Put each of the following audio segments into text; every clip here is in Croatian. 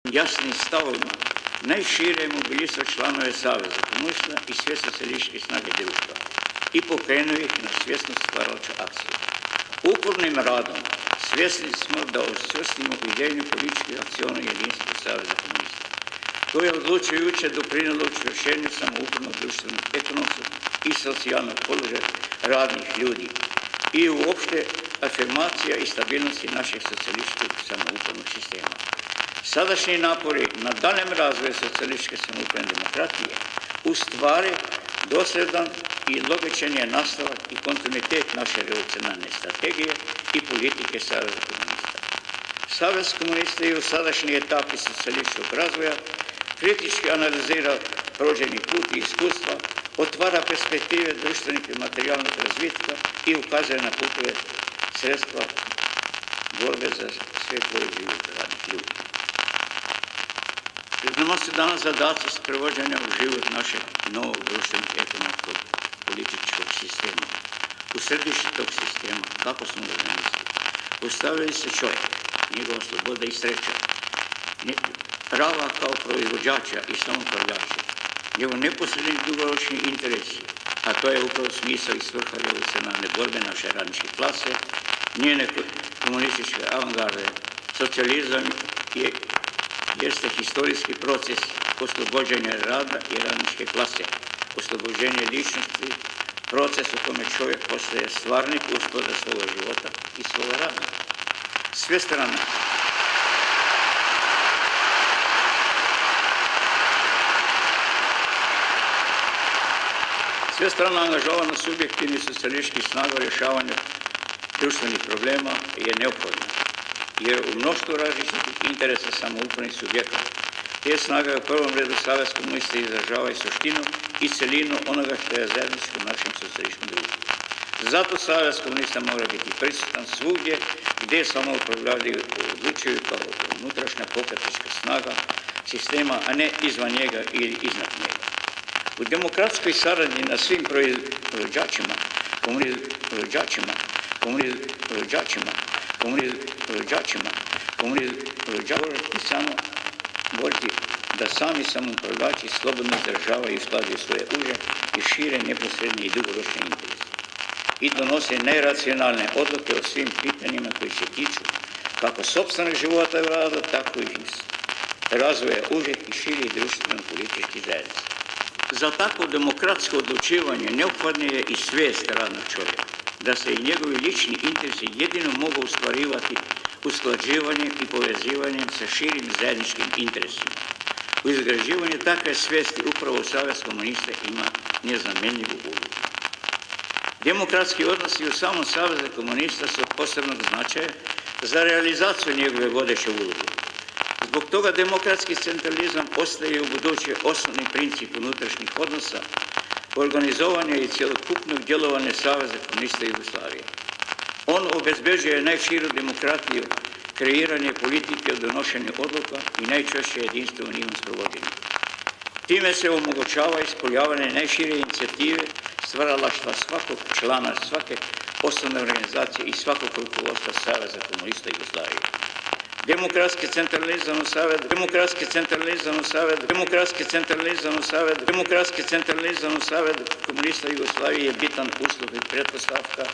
jasnim stavovima najšire mobilisao članove Saveza komunista i sve socijalističke snage društva i pokrenuo ih na svjesno stvaračku akciju. Upornim radom svjesni smo da osvrstimo idejnu političku akcionu jedinstva Saveza komunista. To je odlučujuće doprinijelo učvršćenju samoupravnog društvenog, ekonomskog i socijalnog položaja radnih ljudi i uopšte afirmacija i stabilnosti našeg socijalističkog samoupravnog sistema. Sadašnji napori na daljem razvoju socijalističke samoupravne demokratije u stvari dosljedan i logičan je nastavak i kontinuitet naše revolucionarne strategije i politike Saveza komunista. Savez komunista i u sadašnjoj etapi socijalističkog razvoja kritički analizira prođeni put i iskustva, otvara perspektive društvenih i materijalnog razvitka i ukazuje na putove sredstva borbe za sve bolji život radnih ljudi. Pred nama su danas zadaci sprovođenja u život našeg novog društvenog, ekonomskog, političkog sistema. U središtu tog sistema, kako smo ga zamislili, postavili se čovjek, njegova sloboda i sreća, prava kao proizvođača i samoupravljača, njegov neposredni dugoročni interesi, a to je upravo smisao i svrha revolucionarne borbe naše radničke klase, njene komunističke avangarde. Socijalizam jeste historijski proces oslobođenja rada i radničke klase, oslobođenje ličnosti, proces u kome čovjek postaje stvarnik gospodar svoga života i svoga rada. Sve strana angažovana subjektivni socijalističkih snaga rješavanja društvenih problema je neophodna, jer u mnoštvu različitih interesa samoupravnih subjekata te snage u prvom redu Savez komunista izražavaju suštinu i celinu onoga što je zajedničko u našem socijalističkom društvu. Zato Savez komunista mora biti prisutan svugdje gdje samoupravljači odlučuju kao unutrašnja pokretačka snaga sistema, a ne izvan njega ili iznad njega. U demokratskoj saradnji na svim proizvođačima, samo boriti da sami samoupravljači slobodno izražavaju i usklađuju svoje uže i šire neposredne i dugoročne interese i donose najracionalne odluke o svim pitanjima koji se tiču kako sopstvenog života i rada, tako i razvoja užih i širih društveno-političkih zajednica. Za takvo demokratsko odlučivanje neophodno je i svijest radnog čovjeka, da se i njegovi lični interesi jedino mogu ostvarivati usklađivanjem i povezivanjem sa širim zajedničkim interesima. U izgrađivanju takve svijesti upravo Savez komunista ima nezamjenjivu ulogu. Demokratski odnosi u samom Savezu komunista su od posebnog značaja za realizaciju njegove vodeće uloge. Zbog toga demokratski centralizam ostaje u buduće osnovni princip unutrašnjih odnosa, organizovanja i cjelokupnog djelovanja Saveza komunista Jugoslavije. On obezbeđuje najširu demokratiju, kreiranje politike, donošenje odluka i najčešće jedinstvo u njihovom sprovođenju. Time se omogućava ispoljavanje najšire inicijative stvaralaštva svakog člana, svake organizacije i svakog rukovodstva Saveza komunista Jugoslavije. Demokratski centralizam u Savezu komunista Jugoslavije je bitan uslov i pretpostavka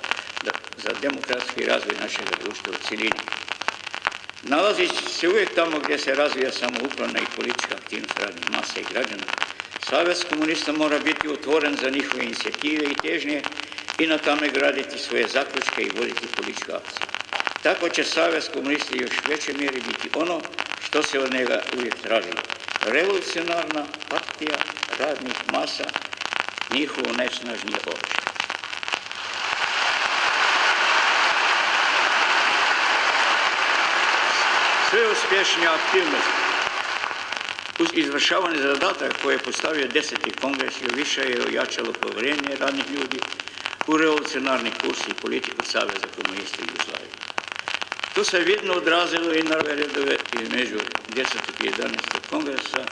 za demokratski razvoj našeg društva u cjelini. Nalazići se uvijek tamo gdje se razvija samoupravna i politička aktivnost radnih masa i građana, Savez komunista mora biti otvoren za njihove inicijative i težnje i na tome graditi svoje zaključke i voditi političku akciju. Tako će Savez komunista još veće mjeri biti ono što se od njega uvijek traži. Revolucionarna partija radnih masa, njihovo najsnažnije oružje. Sve uspješnije aktivnosti uz izvršavanje zadataka koje je postavio 10. kongres još više je ojačalo povjerenje radnih ljudi u revolucionarni kurs i politiku Saveza komunista Jugoslavije. To se vidno odrazilo i na redove između 10. i 11. kongresa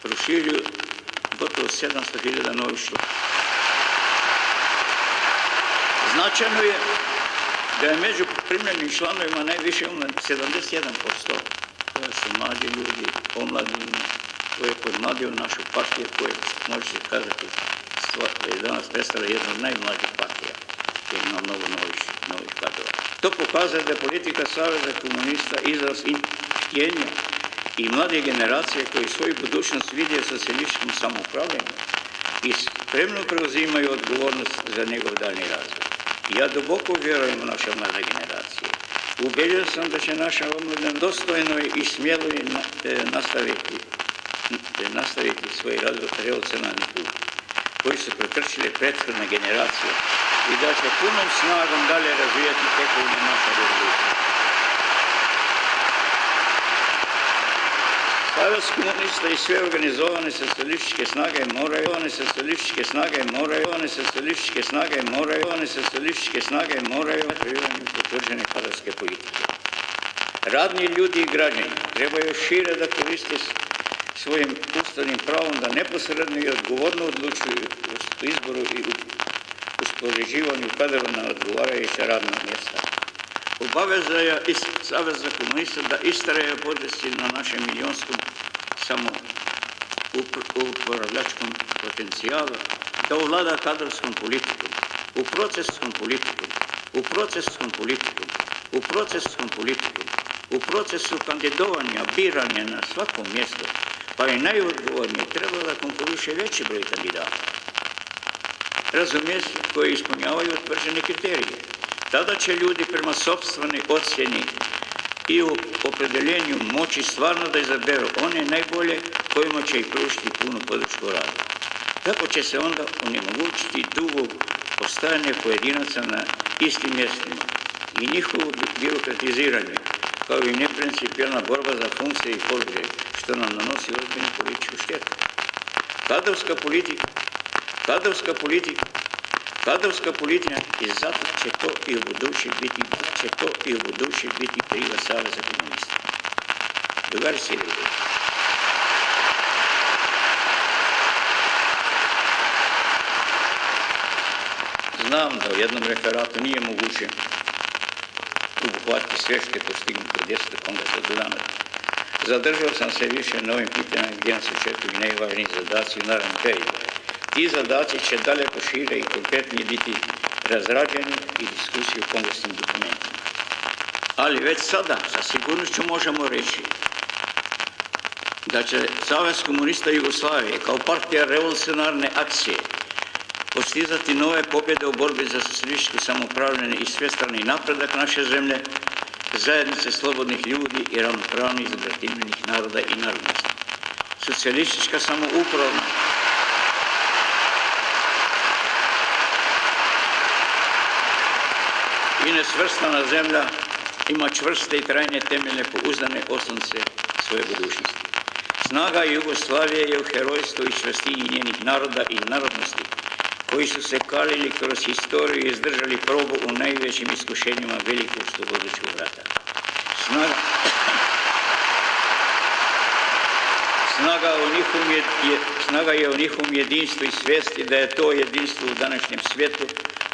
proširio gotovo 700.000 novih članova. Značajno je da je među primljenim članovima najviše 71%, koja su mlađi ljudi, omladine, koje podmladio našu partiju, koje može se kazati da je danas predstavlja jedna od najmlađih partija, jer ima mnogo novih kadrova. To pokazuje da je politika Saveza komunista izraz htjenja i mlade generacije koji svoju budućnost vide u socijalističkom samoupravljanju i spremno preuzimaju odgovornost za njegov daljnji razvoj. Ja duboko vjerujem u naše mlade generacije. Ubeđen sam da će naša omladina dostojno i smjelo nastaviti svoj revolucionarni put koji su prekrčile prethodne generacije i da će punom snagom dalje razvijati tekovine naša revolucija. Savez komunista i sve organizovane socijalističke snage moraju potvrđene kadrovske politike. Radni ljudi i građani trebaju šire da koriste svojim ustavnim pravom da neposredno i odgovorno odlučuju u izboru i uspoređivanju kadrova na odgovarajuća radna mjesta. Obaveza je Saveza komunista da istraje podršci na našem milionskom samoupravljačkom potencijalu, da ovlada kadrovskom politikom, u procesu kandidovanja, biranja na svakom mjestu, pa i najodgovornije treba da konkuriše veći broj kandidata. Razumije se, koji ispunjavaju utvrđene kriterije. Tada će ljudi prema sopstvenoj ocjeni i u opredeljenju moći stvarno da izaberu one najbolje kojima će ih pružiti punu podršku radu. Tako će se onda onemogućiti dugo ostajanje pojedinaca na istim mjestima i njihovo birokratiziranje, kao i neprincipijelna borba za funkcije i položaje, što nam nanosi ozbiljnu političku štetu. Kadrovska politika i zato će to i u buduće biti kriva Saveza komunista. Drugari sjede. Znam da u jednom referatu nije moguće obuhvatiti sve što je postignuto od 10. kongresa do danas. Zadržao sam se više na ovim pitanjima gdje nas očekuju najvažniji zadaci u narednom periodu. Ti zadaci će daleko šire i konkretnije biti razrađeni i diskusiji u kongresnim dokumentima. Ali već sada sa sigurnošću možemo reći da će Savez komunista Jugoslavije kao partija revolucionarne akcije postizati nove pobjede u borbi za socijalističko samoupravljanje i svestrani napredak naše zemlje, zajednice slobodnih ljudi i ravnopravnih zabratimljenih naroda i narodnosti. Socijalistička samoupravna i nesvrstana zemlja ima čvrste i trajne temeljne pouzdane oslonce svoje budućnosti. Snaga Jugoslavije je u herojstvu i čvrstini njenih naroda i narodnosti, koji su se kalili kroz historiju i izdržali probu u najvećim iskušenjima velikog slobodničkog rata. Snaga je u njihovom jedinstvu i svijesti da je to jedinstvo u današnjem svijetu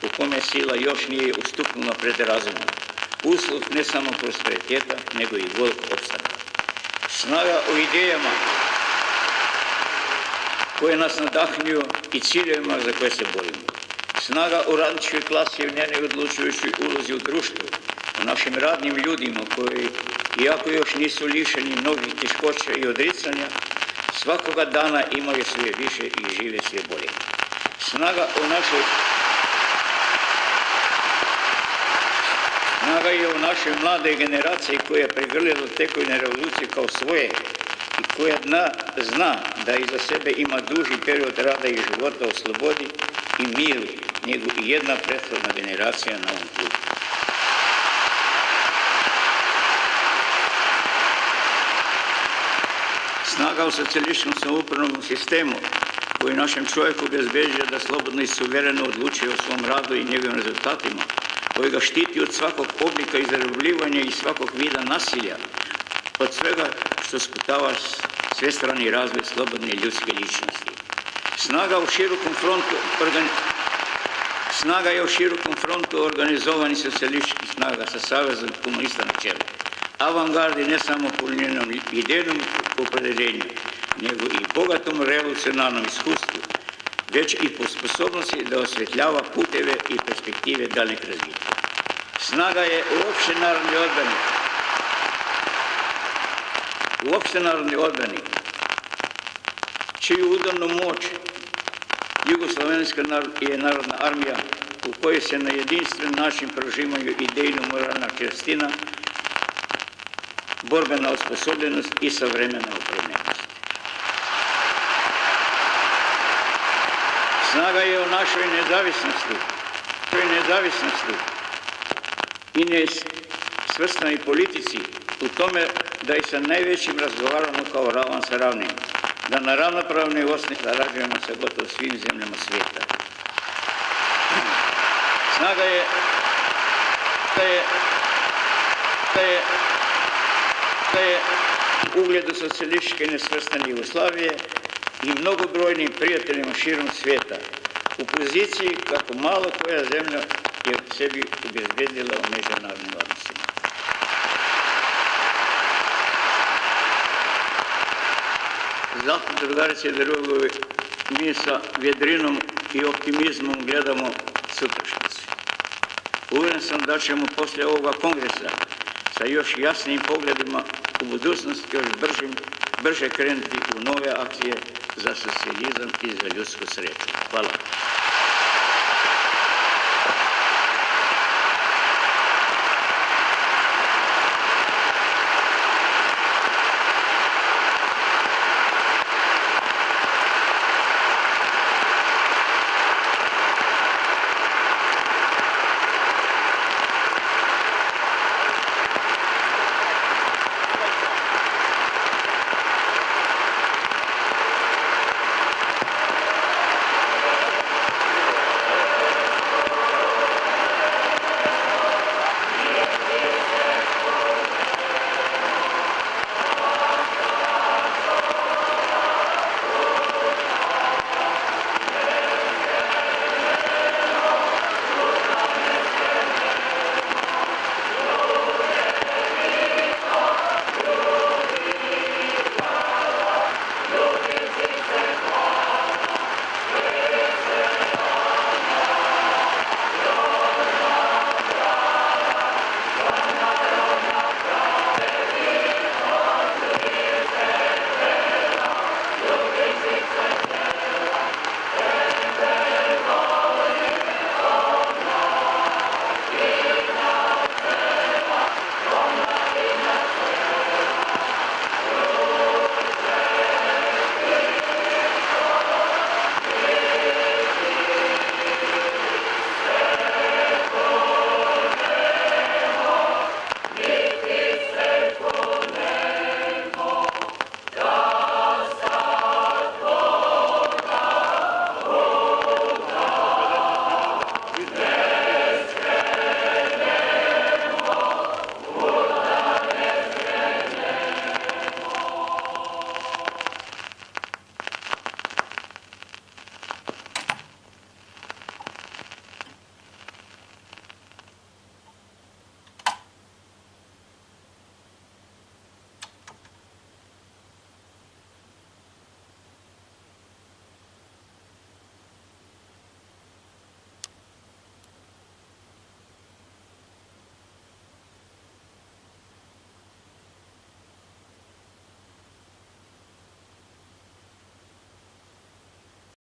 u kome sila još nije ustuknula pred razumom. Uslov ne samo prosperiteta, nego i golog opstanka. Snaga u idejama koje nas nadahnjuju i ciljevima za koje se borimo. Snaga u radničkoj klasi i u njenoj odlučujućoj ulozi u društvu, u našim radnim ljudima koji, iako još nisu lišeni mnogih teškoća i odricanja, svakoga dana imaju sve više i žive sve bolje. Snaga je u našoj mladoj generaciji koja je pregrlila tekovine revolucije kao svoje i koja zna da iza sebe ima duži period rada i života u slobodi i miru, nego i jedna prethodna generacija na ovom putu. Snaga u socijalističkom samoupravnom sistemu koji našem čovjeku obezbeđuje da slobodno i suvereno odlučuje o svom radu i njegovim rezultatima, koji ga štiti od svakog oblika izrabljivanja i svakog vida nasilja, od svega što sputava svestrani razvoj slobodne ljudske ličnosti. Snaga je u širokom frontu organizovanih socijalističkih snaga sa Savezom komunista na čelu, avangardi ne samo po njenom idejnom opredeljenju, nego i bogatom revolucionarnom iskustvu, već i po sposobnosti da osvetljava puteve i perspektive daljnjeg razvitka. Snaga je u opštenarodnoj odbrani, čiju udavnu moć Jugoslovenska je narodna armija u kojoj se na jedinstven način prožimaju idejno-moralna čvrstina, borbena osposobljenost i savremena opremljenost. Snaga je u našoj nezavisnosti i nesvrstanoj politici u tome da i sa najvećim razgovaramo kao ravan sa ravnim, da na ravnopravnoj osnovi sarađujemo sa gotovo svim zemljama svijeta. Snaga je ugledu socijalističke nesvrstane Jugoslavije i mnogobrojnim prijateljima širom svijeta u poziciji kako malo koja zemlja je sebi obezbedila u međunarodnim odnosima. Zato, drugarice i drugovi, mi sa vjedrinom i optimizmom gledamo sutrašnjicu. Uvjeren sam da ćemo poslije ovoga kongresa sa još jasnijim pogledima u budućnost još brže krenuti u nove akcije za socijalizam i za ljudsku sreću. Hvala.